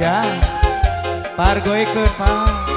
Ya, Pargo ikut, Pak.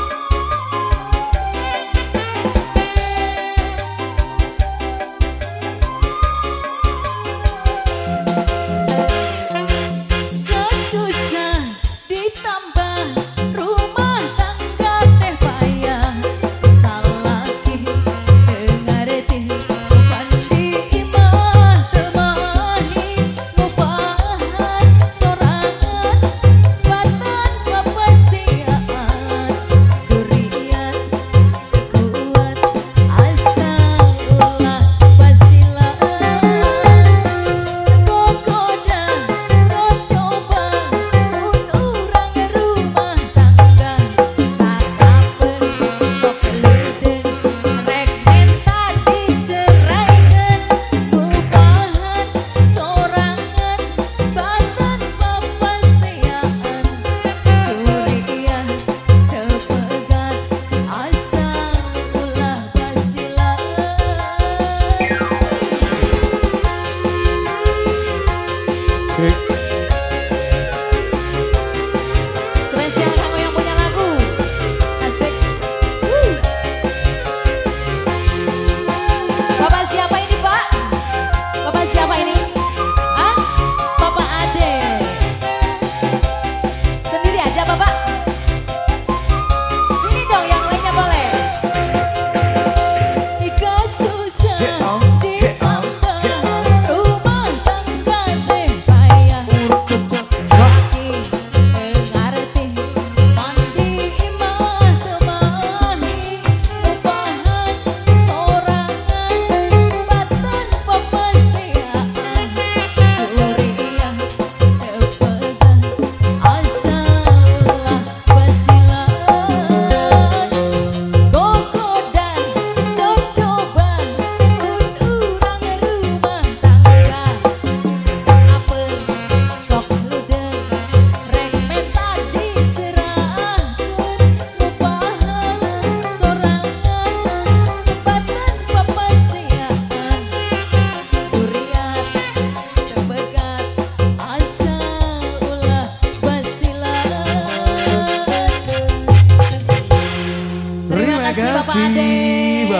Spesial kamu yang punya lagu. Asik. Bapak siapa ini, Pak? Bapak siapa ini? Hah? Bapak Ade. Sendiri aja, Bapak? Sini dong, yang lainnya boleh. Jika susah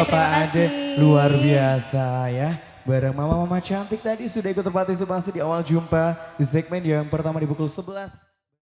Bapak Ade luar biasa ya. Bareng mama-mama cantik tadi sudah ikut berpartisipasi di awal jumpa di segmen yang pertama di pukul 11.